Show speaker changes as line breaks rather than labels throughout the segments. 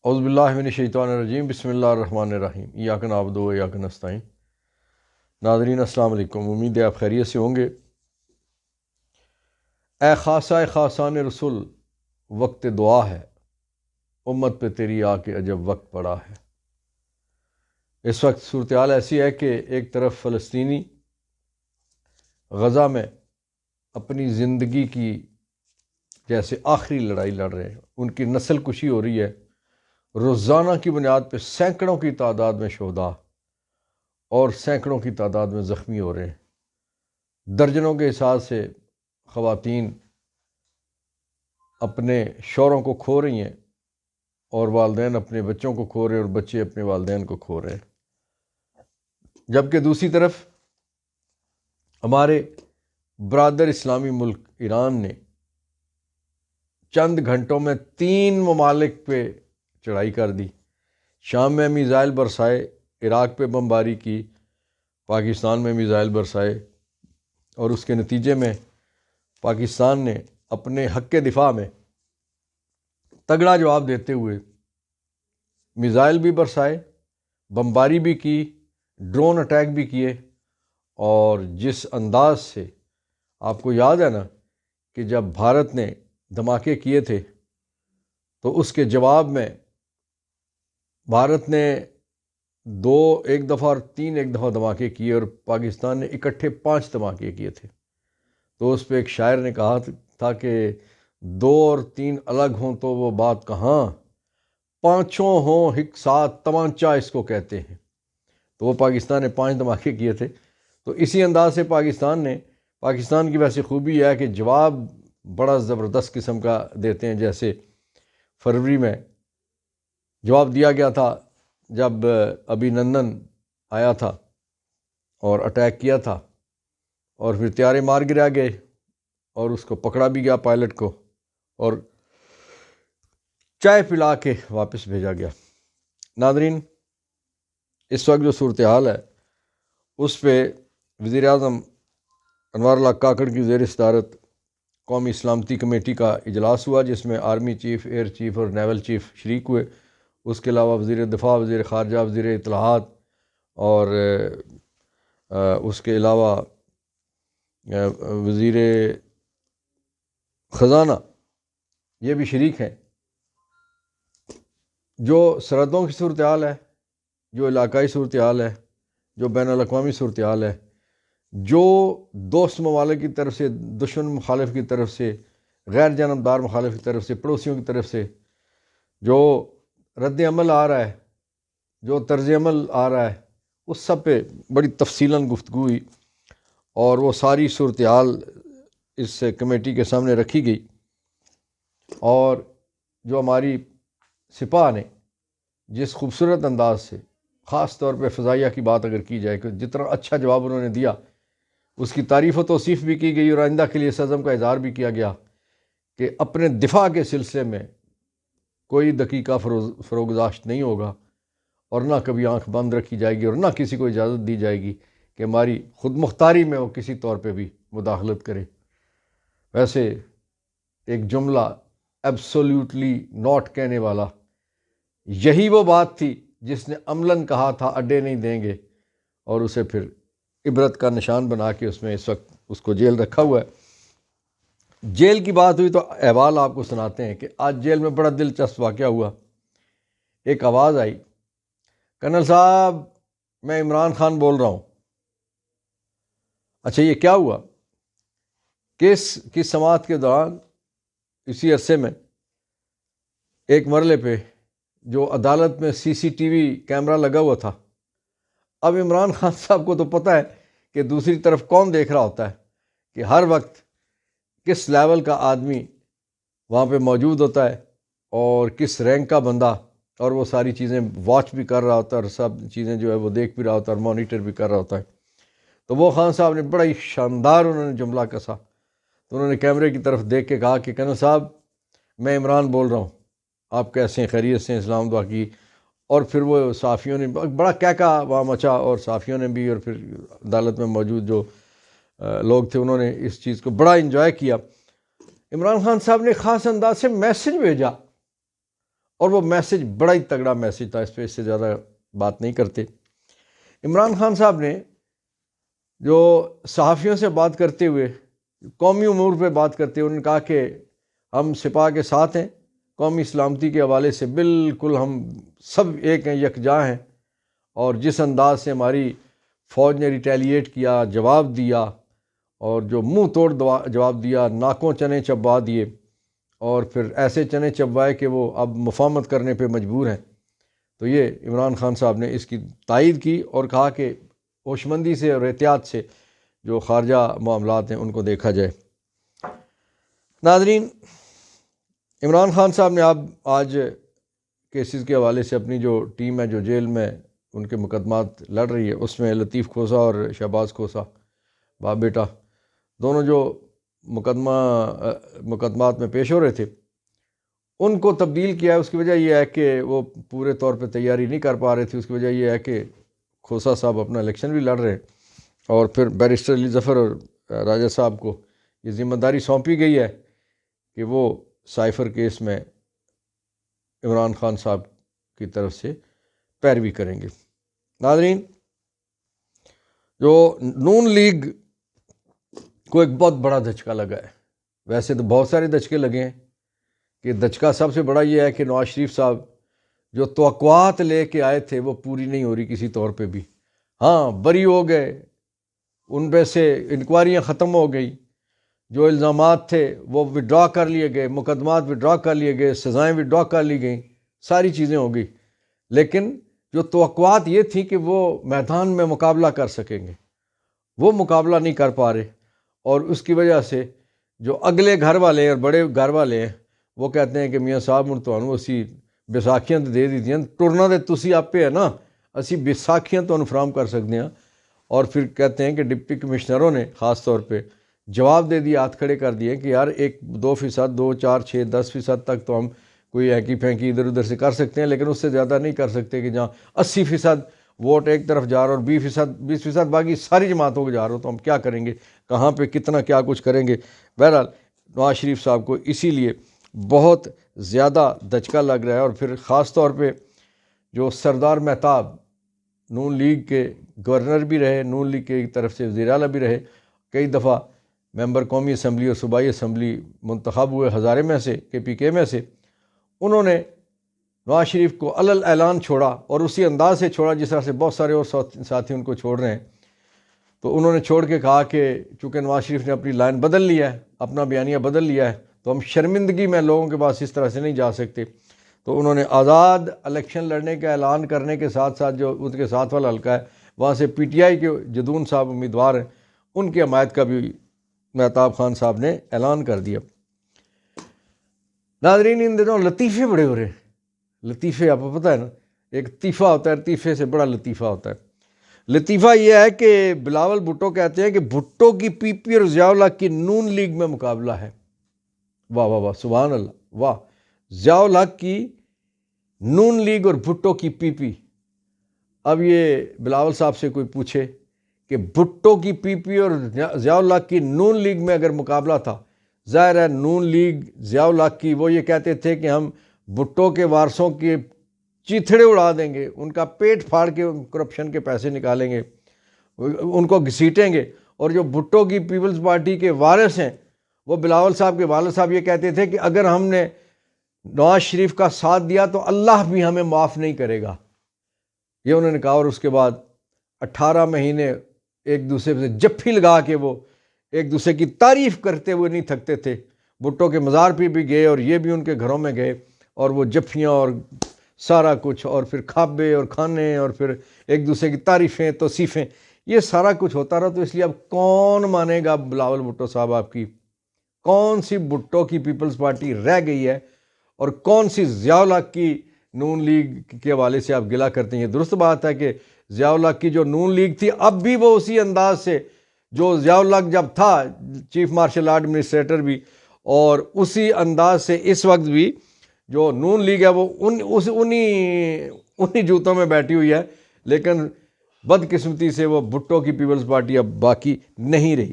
اعوذ باللہ من الشیطان الرجیم، بسم اللہ الرحمن الرحیم، ایاک نعبد و ایاک نستعین۔ ناظرین السلام علیکم، امید ہے آپ خیریت سے ہوں گے۔ اے خاصہ خاصان رسول، وقت دعا ہے، امت پہ تیری آ کے عجب وقت پڑا ہے۔ اس وقت صورتحال ایسی ہے کہ ایک طرف فلسطینی غزہ میں اپنی زندگی کی جیسے آخری لڑائی لڑ رہے ہیں، ان کی نسل کشی ہو رہی ہے، روزانہ کی بنیاد پہ سینکڑوں کی تعداد میں شہداء اور سینکڑوں کی تعداد میں زخمی ہو رہے ہیں۔ درجنوں کے حساب سے خواتین اپنے شوہروں کو کھو رہی ہیں، اور والدین اپنے بچوں کو کھو رہے ہیں، اور بچے اپنے والدین کو کھو رہے ہیں۔ جبکہ دوسری طرف ہمارے برادر اسلامی ملک ایران نے چند گھنٹوں میں 3 ممالک پہ چڑھائی کر دی، شام میں میزائل برسائے، عراق پہ بمباری کی، پاکستان میں میزائل برسائے، اور اس کے نتیجے میں پاکستان نے اپنے حق کے دفاع میں تگڑا جواب دیتے ہوئے میزائل بھی برسائے، بمباری بھی کی، ڈرون اٹیک بھی کیے، اور جس انداز سے آپ کو یاد ہے نا کہ جب بھارت نے دھماکے کیے تھے تو اس کے جواب میں بھارت نے 2 ایک دفعہ اور 3 ایک دفعہ دھماکے کیے، اور پاکستان نے اکٹھے 5 دھماکے کیے تھے۔ تو اس پہ ایک شاعر نے کہا تھا کہ 2 اور 3 الگ ہوں تو وہ بات کہاں، 5 ہوں ایک ساتھ تمانچہ اس کو کہتے ہیں۔ تو وہ پاکستان نے 5 دھماکے کیے تھے۔ تو اسی انداز سے پاکستان کی ویسے خوبی یہ ہے کہ جواب بڑا زبردست قسم کا دیتے ہیں۔ جیسے فروری میں جواب دیا گیا تھا جب ابھی نندن آیا تھا اور اٹیک کیا تھا، اور پھر طیارے مار گرا گئے، اور اس کو پکڑا بھی گیا پائلٹ کو، اور چائے پلا کے واپس بھیجا گیا۔ ناظرین، اس وقت جو صورتحال ہے اس پہ وزیر اعظم انوار اللہ کاکڑ کی زیر صدارت قومی سلامتی کمیٹی کا اجلاس ہوا، جس میں آرمی چیف، ایئر چیف اور نیول چیف شریک ہوئے۔ اس کے علاوہ وزیر دفاع، وزیر خارجہ، وزیر اطلاعات، اور اس کے علاوہ وزیر خزانہ یہ بھی شریک ہیں۔ جو سرحدوں کی صورتحال ہے، جو علاقائی صورتحال ہے، جو بین الاقوامی صورتحال ہے، جو دوست ممالک کی طرف سے، دشمن مخالف کی طرف سے، غیر جانبدار مخالف کی طرف سے، پڑوسیوں کی طرف سے جو رد عمل آ رہا ہے، جو طرز عمل آ رہا ہے، اس سب پہ بڑی تفصیلاً گفتگو ہوئی، اور وہ ساری صورتحال اس کمیٹی کے سامنے رکھی گئی۔ اور جو ہماری سپاہ نے جس خوبصورت انداز سے، خاص طور پہ فضائیہ کی بات اگر کی جائے کہ جتنا اچھا جواب انہوں نے دیا، اس کی تعریف و توصیف بھی کی گئی، اور آئندہ کے لیے اس عزم کا اظہار بھی کیا گیا کہ اپنے دفاع کے سلسلے میں کوئی دقیقہ فروگزاشت نہیں ہوگا، اور نہ کبھی آنکھ بند رکھی جائے گی، اور نہ کسی کو اجازت دی جائے گی کہ ہماری خود مختاری میں وہ کسی طور پہ بھی مداخلت کرے۔ ویسے ایک جملہ ایبسولیوٹلی ناٹ کہنے والا، یہی وہ بات تھی جس نے عملاً کہا تھا اڈے نہیں دیں گے، اور اسے پھر عبرت کا نشان بنا کے اس میں اس وقت اس کو جیل رکھا ہوا ہے۔ جیل کی بات ہوئی تو احوال آپ کو سناتے ہیں کہ آج جیل میں بڑا دلچسپ واقعہ ہوا۔ ایک آواز آئی، کرنل صاحب میں عمران خان بول رہا ہوں۔ اچھا یہ کیا ہوا؟ کیس کی سماعت کے دوران اسی عرصے میں ایک مرحلے پہ جو عدالت میں CCTV کیمرہ لگا ہوا تھا۔ اب عمران خان صاحب کو تو پتہ ہے کہ دوسری طرف کون دیکھ رہا ہوتا ہے، کہ ہر وقت کس لیول کا آدمی وہاں پہ موجود ہوتا ہے، اور کس رینک کا بندہ، اور وہ ساری چیزیں واچ بھی کر رہا ہوتا ہے، اور سب چیزیں جو ہے وہ دیکھ بھی رہا ہوتا ہے، اور مانیٹر بھی کر رہا ہوتا ہے۔ تو وہ خان صاحب نے بڑا ہی شاندار انہوں نے جملہ کسا۔ تو انہوں نے کیمرے کی طرف دیکھ کے کہا کہ کرنل صاحب میں عمران بول رہا ہوں، آپ کیسے ہیں، خیریت سے ہیں، اسلام دعا کی۔ اور پھر وہ صحافیوں نے بڑا کہا وہاں مچا، اور صحافیوں نے بھی، اور پھر عدالت میں موجود جو لوگ تھے انہوں نے اس چیز کو بڑا انجوائے کیا۔ عمران خان صاحب نے خاص انداز سے میسج بھیجا، اور وہ میسج بڑا ہی تگڑا میسج تھا، اس سے زیادہ بات نہیں کرتے۔ عمران خان صاحب نے جو صحافیوں سے بات کرتے ہوئے، قومی امور پہ بات کرتے ہوئے، انہوں نے کہا کہ ہم سپاہ کے ساتھ ہیں، قومی سلامتی کے حوالے سے بالکل ہم سب ایک ہیں، یکجا ہیں، اور جس انداز سے ہماری فوج نے ریٹیلیٹ کیا، جواب دیا، اور جو منہ توڑ جواب دیا، ناکوں چنے چبا دیے، اور پھر ایسے چنے چبوائے کہ وہ اب مفاہمت کرنے پہ مجبور ہیں، تو یہ عمران خان صاحب نے اس کی تائید کی اور کہا کہ ہوشمندی سے اور احتیاط سے جو خارجہ معاملات ہیں ان کو دیکھا جائے۔ ناظرین، عمران خان صاحب نے اب آج کیسز کے حوالے سے اپنی جو ٹیم ہے جو جیل میں ان کے مقدمات لڑ رہی ہے، اس میں لطیف کھوسہ اور شہباز کھوسہ باپ بیٹا دونوں جو مقدمات میں پیش ہو رہے تھے، ان کو تبدیل کیا ہے۔ اس کی وجہ یہ ہے کہ وہ پورے طور پہ تیاری نہیں کر پا رہے تھے۔ اس کی وجہ یہ ہے کہ کھوسہ صاحب اپنا الیکشن بھی لڑ رہے ہیں، اور پھر بیرسٹر علی ظفر اور راجہ صاحب کو یہ ذمہ داری سونپی گئی ہے کہ وہ سائفر کیس میں عمران خان صاحب کی طرف سے پیروی کریں گے۔ ناظرین، جو نون لیگ کو ایک بہت بڑا دھچکا لگا ہے، ویسے تو بہت سارے دھچکے لگے ہیں، کہ دھچکا سب سے بڑا یہ ہے کہ نواز شریف صاحب جو توقعات لے کے آئے تھے وہ پوری نہیں ہو رہی کسی طور پہ بھی۔ ہاں، بری ہو گئے، ان پہ سے انکوائریاں ختم ہو گئی، جو الزامات تھے وہ وڈرا کر لیے گئے، مقدمات وڈرا کر لیے گئے، سزائیں وڈرا کر لی گئیں، ساری چیزیں ہو گئی، لیکن جو توقعات یہ تھی کہ وہ میدان میں مقابلہ کر سکیں گے، وہ مقابلہ نہیں کر پا رہے، اور اس کی وجہ سے جو اگلے گھر والے ہیں اور بڑے گھر والے ہیں وہ کہتے ہیں کہ میاں صاحب ہن تانوں اسی بیساکھیاں تے دے دیتیاں، ٹرنا تے تسی آپے ہے نا، اسی بیساکھیاں تانوں فراہم کر سکتے ہیں۔ اور پھر کہتے ہیں کہ ڈپٹی کمشنروں نے خاص طور پہ جواب دے دیا، ہاتھ کھڑے کر دیے کہ یار 1-2%، 2، 4، 6، 10% تک تو ہم کوئی ہینکی پھینکی ادھر ادھر سے کر سکتے ہیں، لیکن اس سے زیادہ نہیں کر سکتے کہ جہاں 80% ووٹ ایک طرف جا رہا اور 20% باقی ساری جماعتوں کو جا رہا ہو، تو ہم کیا کریں گے، کہاں پہ کتنا کیا کچھ کریں گے۔ بہرحال نواز شریف صاحب کو اسی لیے بہت زیادہ دھچکا لگ رہا ہے، اور پھر خاص طور پہ جو سردار مہتاب نون لیگ کے گورنر بھی رہے، نون لیگ کی طرف سے وزیر اعلیٰ بھی رہے، کئی دفعہ ممبر قومی اسمبلی اور صوبائی اسمبلی منتخب ہوئے ہزارے میں سے، KPK میں سے، انہوں نے نواز شریف کو علل اعلان چھوڑا، اور اسی انداز سے چھوڑا جس طرح سے بہت سارے اور ساتھی ان کو چھوڑ رہے ہیں۔ تو انہوں نے چھوڑ کے کہا کہ چونکہ نواز شریف نے اپنی لائن بدل لیا ہے، اپنا بیانیہ بدل لیا ہے، تو ہم شرمندگی میں لوگوں کے پاس اس طرح سے نہیں جا سکتے۔ تو انہوں نے آزاد الیکشن لڑنے کا اعلان کرنے کے ساتھ ساتھ جو ان کے ساتھ والا حلقہ ہے وہاں سے PTI کے جدون صاحب امیدوار ہیں، ان کی حمایت کا بھی مہتاب خان صاحب نے اعلان کر دیا۔ ناظرین، ان دنوں لطیفے بڑے ہو رہے ہیں۔ لطیفے آپ کو پتہ ہے نا، ایک لطیفہ ہوتا ہے، لطیفے سے بڑا لطیفہ ہوتا ہے۔ لطیفہ یہ ہے کہ بلاول بھٹو کہتے ہیں کہ بھٹو کی PP اور ضیاء الحق کی نون لیگ میں مقابلہ ہے۔ واہ واہ واہ، سبحان اللہ، واہ! ضیاء الحق کی نون لیگ اور بھٹو کی PP۔ اب یہ بلاول صاحب سے کوئی پوچھے کہ بھٹو کی PP اور ضیاء الحق کی نون لیگ میں اگر مقابلہ تھا، ظاہر ہے نون لیگ ضیاء الحق کی، وہ یہ کہتے تھے کہ ہم بھٹو کے وارثوں کے چیتھڑے اڑا دیں گے، ان کا پیٹ پھاڑ کے کرپشن کے پیسے نکالیں گے، ان کو گھسیٹیں گے۔ اور جو بھٹو کی پیپلز پارٹی کے وارث ہیں، وہ بلاول صاحب کے والد صاحب یہ کہتے تھے کہ اگر ہم نے نواز شریف کا ساتھ دیا تو اللہ بھی ہمیں معاف نہیں کرے گا، یہ انہوں نے کہا۔ اور اس کے بعد 18 مہینے ایک دوسرے سے جپھی لگا کے وہ ایک دوسرے کی تعریف کرتے ہوئے نہیں تھکتے تھے۔ بھٹو کے مزار پہ بھی گئے اور یہ بھی ان کے گھروں میں گئے، اور وہ جپھیاں اور سارا کچھ، اور پھر کھابے اور کھانے، اور پھر ایک دوسرے کی تعریفیں توصیفیں، یہ سارا کچھ ہوتا رہا۔ تو اس لیے اب کون مانے گا بلاول بھٹو صاحب آپ کی؟ کون سی بھٹو کی پیپلز پارٹی رہ گئی ہے، اور کون سی ضیاء الحق کی نون لیگ کے حوالے سے آپ گلا کرتے ہیں؟ یہ درست بات ہے کہ ضیاء الحق کی جو نون لیگ تھی اب بھی وہ اسی انداز سے، جو ضیاء الحق جب تھا چیف مارشل آرٹ ایڈمنسٹریٹر بھی، اور اسی انداز سے اس وقت بھی جو نون لیگ ہے وہ انہی جوتوں میں بیٹھی ہوئی ہے، لیکن بدقسمتی سے وہ بھٹو کی پیپلز پارٹی اب باقی نہیں رہی۔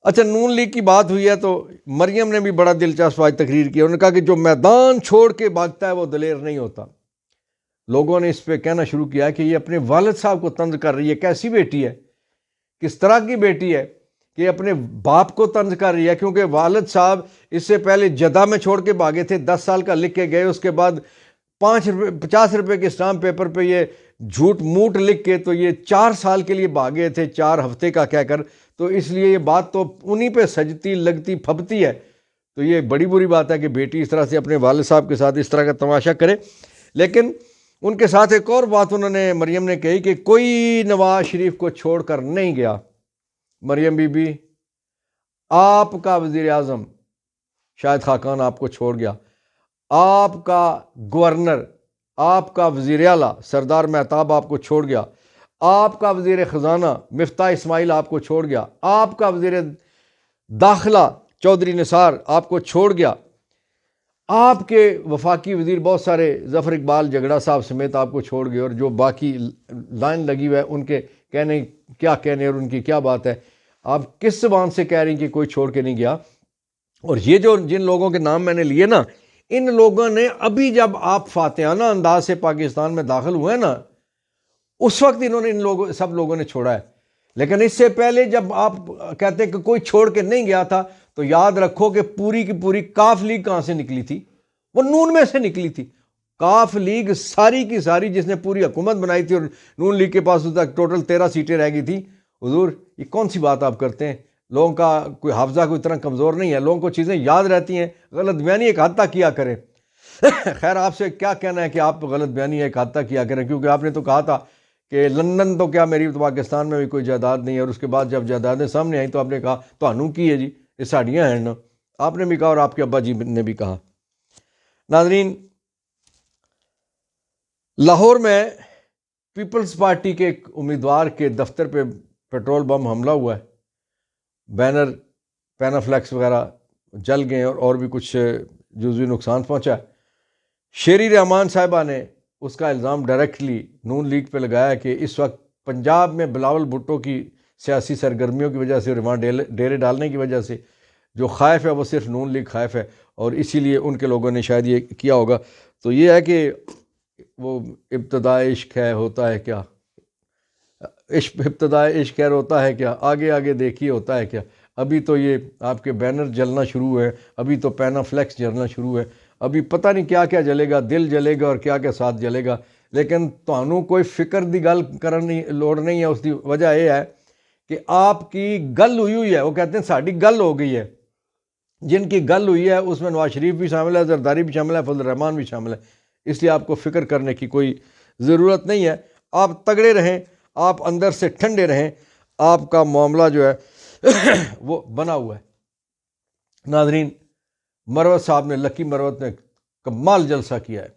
اچھا، نون لیگ کی بات ہوئی ہے تو مریم نے بھی بڑا دلچسپ آج تقریر کی. انہوں نے کہا کہ جو میدان چھوڑ کے بھاگتا ہے وہ دلیر نہیں ہوتا. لوگوں نے اس پہ کہنا شروع کیا کہ یہ اپنے والد صاحب کو طنز کر رہی ہے. کیسی بیٹی ہے، کس طرح کی بیٹی ہے کہ اپنے باپ کو طنز کر رہی ہے؟ کیونکہ والد صاحب اس سے پہلے جدہ میں چھوڑ کے بھاگے تھے، 10 سال کا لکھ کے گئے، اس کے بعد 50 روپے کے اسٹامپ پیپر پہ یہ جھوٹ موٹ لکھ کے تو یہ 4 سال کے لیے بھاگے تھے، 4 ہفتے کا کہہ کر. تو اس لیے یہ بات تو انہی پہ سجتی لگتی پھبتی ہے. تو یہ بڑی بری بات ہے کہ بیٹی اس طرح سے اپنے والد صاحب کے ساتھ اس طرح کا تماشا کرے. لیکن ان کے ساتھ ایک اور بات انہوں نے، مریم نے کہی کہ کوئی نواز شریف کو چھوڑ کر نہیں گیا. مریم بی بی، آپ کا وزیر اعظم شاہد خاقان آپ کو چھوڑ گیا، آپ کا گورنر، آپ کا وزیر اعلیٰ سردار مہتاب آپ کو چھوڑ گیا، آپ کا وزیر خزانہ مفتاح اسماعیل آپ کو چھوڑ گیا، آپ کا وزیر داخلہ چودھری نثار آپ کو چھوڑ گیا، آپ کے وفاقی وزیر بہت سارے ظفر اقبال جھگڑا صاحب سمیت آپ کو چھوڑ گئے، اور جو باقی لائن لگی ہوئی ہے ان کے کہنے کیا کہنے اور ان کی کیا بات ہے. آپ کس زبان سے کہہ رہی ہیں کہ کوئی چھوڑ کے نہیں گیا؟ اور یہ جو جن لوگوں کے نام میں نے لیے نا، ان لوگوں نے ابھی جب آپ فاتحانہ انداز سے پاکستان میں داخل ہوئے نا، اس وقت انہوں نے سب لوگوں نے چھوڑا ہے. لیکن اس سے پہلے جب آپ کہتے ہیں کہ کوئی چھوڑ کے نہیں گیا تھا، تو یاد رکھو کہ پوری کی پوری کاف لیگ کہاں سے نکلی تھی؟ وہ نون میں سے نکلی تھی. کاف لیگ ساری کی ساری جس نے پوری حکومت بنائی تھی، اور نون لیگ کے پاس ٹوٹل 13 سیٹیں رہ گئی تھیں. حضور یہ کون سی بات آپ کرتے ہیں؟ لوگوں کا کوئی حافظہ کوئی اتنا کمزور نہیں ہے، لوگوں کو چیزیں یاد رہتی ہیں. غلط بیانی ایک حد تک کیا کریں. خیر، آپ سے کیا کہنا ہے کہ آپ غلط بیانی ایک حد تک کیا کریں، کیونکہ آپ نے تو کہا تھا کہ لندن تو کیا، میری تو پاکستان میں بھی کوئی جائیداد نہیں ہے. اور اس کے بعد جب جائیدادیں سامنے آئیں تو آپ نے کہا تو کی ہے جی، یہ ساڑیاں ہیں نا. آپ نے بھی کہا اور آپ کے ابا جی نے بھی کہا. ناظرین، لاہور میں پیپلز پارٹی کے ایک امیدوار کے دفتر پہ پیٹرول بم حملہ ہوا ہے. بینر، پینافلیکس وغیرہ جل گئے اور بھی کچھ جزوی نقصان پہنچا. شیری رحمان صاحبہ نے اس کا الزام ڈائریکٹلی نون لیگ پہ لگایا کہ اس وقت پنجاب میں بلاول بھٹو کی سیاسی سرگرمیوں کی وجہ سے اور وہاں ڈیرے ڈالنے کی وجہ سے جو خائف ہے وہ صرف نون لیگ خائف ہے، اور اسی لیے ان کے لوگوں نے شاید یہ کیا ہوگا. تو یہ ہے کہ وہ ابتدائے عشق ہے ہوتا ہے کیا، ابتدائے عشق خیر ہوتا ہے کیا، آگے آگے دیکھیے ہوتا ہے کیا. ابھی تو یہ آپ کے بینر جلنا شروع ہے، ابھی تو پینا فلیکس جلنا شروع ہے، ابھی پتہ نہیں کیا کیا جلے گا، دل جلے گا اور کیا کیا ساتھ جلے گا. لیکن تانوں کوئی فکر دی گل کرنے لوڑ نہیں ہے. اس کی وجہ یہ ہے کہ آپ کی گل ہوئی ہے. وہ کہتے ہیں ساڑی گل ہو گئی ہے. جن کی گل ہوئی ہے اس میں نواز شریف بھی شامل ہے، زرداری بھی شامل ہے، فضل الرحمان بھی شامل ہے. اس لیے آپ کو فکر کرنے کی کوئی ضرورت نہیں ہے. آپ تگڑے رہیں، آپ اندر سے ٹھنڈے رہیں، آپ کا معاملہ جو ہے وہ بنا ہوا ہے. ناظرین، مروت صاحب نے، لکی مروت نے کمال جلسہ کیا ہے.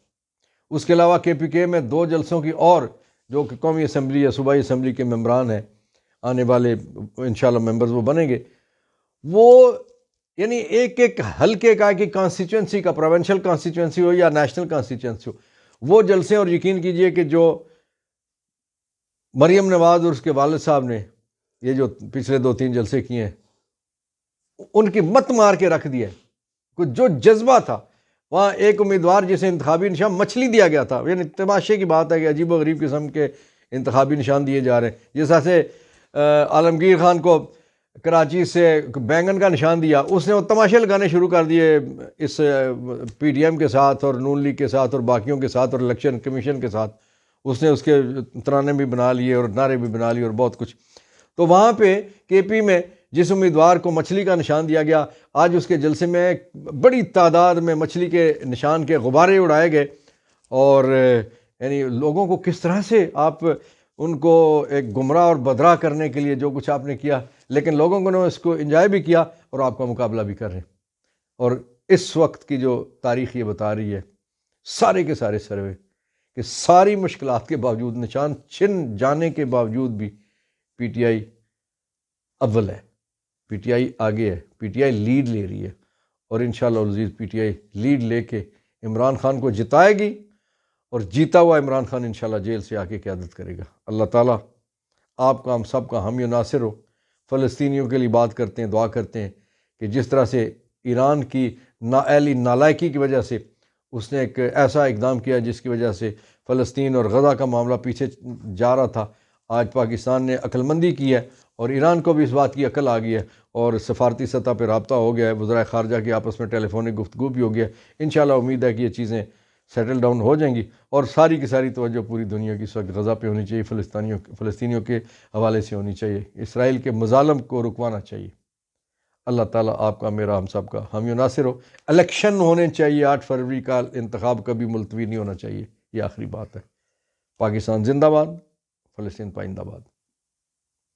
اس کے علاوہ کے پی کے میں 2 جلسوں کی اور جو کہ قومی اسمبلی یا صوبائی اسمبلی کے ممبران ہیں، آنے والے انشاءاللہ ممبرز وہ بنیں گے. وہ یعنی ایک ایک حلقے کا کہ کانسٹیچوئنسی کا، پروونشل کانسٹیچوئنسی ہو یا نیشنل کانسٹیچوئنسی ہو، وہ جلسے. اور یقین کیجئے کہ جو مریم نواز اور اس کے والد صاحب نے یہ جو پچھلے 2-3 جلسے کیے ہیں، ان کی مت مار کے رکھ دیا ہے. کچھ جو جذبہ تھا وہاں، ایک امیدوار جسے انتخابی نشان مچھلی دیا گیا تھا. یعنی تماشے کی بات ہے کہ عجیب و غریب قسم کے انتخابی نشان دیے جا رہے ہیں. جس ایسے عالمگیر خان کو کراچی سے بینگن کا نشان دیا، اس نے وہ تماشے لگانے شروع کر دیے اس پی ڈی ایم کے ساتھ اور نون لیگ کے ساتھ اور باقیوں کے ساتھ اور الیکشن کمیشن کے ساتھ. اس نے اس کے ترانے بھی بنا لیے اور نعرے بھی بنا لیے اور بہت کچھ. تو وہاں پہ کے پی میں جس امیدوار کو مچھلی کا نشان دیا گیا، آج اس کے جلسے میں بڑی تعداد میں مچھلی کے نشان کے غبارے اڑائے گئے. اور یعنی لوگوں کو کس طرح سے آپ ان کو ایک گمراہ اور بدراہ کرنے کے لیے جو کچھ آپ نے کیا، لیکن لوگوں نے اس کو انجوائے بھی کیا اور آپ کا مقابلہ بھی کر رہے ہیں. اور اس وقت کی جو تاریخ یہ بتا رہی ہے، سارے کے سارے سروے، کہ ساری مشکلات کے باوجود، نشان چھن جانے کے باوجود بھی پی ٹی آئی اول ہے، پی ٹی آئی آگے ہے، پی ٹی آئی لیڈ لے رہی ہے. اور انشاءاللہ العزیز پی ٹی آئی لیڈ لے کے عمران خان کو جتائے گی، اور جیتا ہوا عمران خان انشاءاللہ جیل سے آ کے قیادت کرے گا. اللہ تعالیٰ آپ کا، ہم سب کا حامی و ناصر ہو. فلسطینیوں کے لیے بات کرتے ہیں، دعا کرتے ہیں کہ جس طرح سے ایران کی نااہلی نالائکی کی وجہ سے اس نے ایک ایسا اقدام کیا جس کی وجہ سے فلسطین اور غزہ کا معاملہ پیچھے جا رہا تھا، آج پاکستان نے عقل مندی کی ہے اور ایران کو بھی اس بات کی عقل آ گئی ہے اور سفارتی سطح پہ رابطہ ہو گیا ہے، وزرائے خارجہ کی آپس میں ٹیلی فونک گفتگو بھی ہو گیا ہے۔ انشاءاللہ امید ہے کہ یہ چیزیں سیٹل ڈاؤن ہو جائیں گی اور ساری کی ساری توجہ پوری دنیا کی اس وقت غزہ پہ ہونی چاہیے، فلسطینیوں کے حوالے سے ہونی چاہیے، اسرائیل کے مظالم کو رکوانا چاہیے۔ اللہ تعالیٰ آپ کا، میرا، ہم سب کا حامی و ناصر ہو۔ الیکشن ہونے چاہیے، 8 فروری کا انتخاب کبھی ملتوی نہیں ہونا چاہیے، یہ آخری بات ہے۔ پاکستان زندہ باد، فلسطین پائندہ باد۔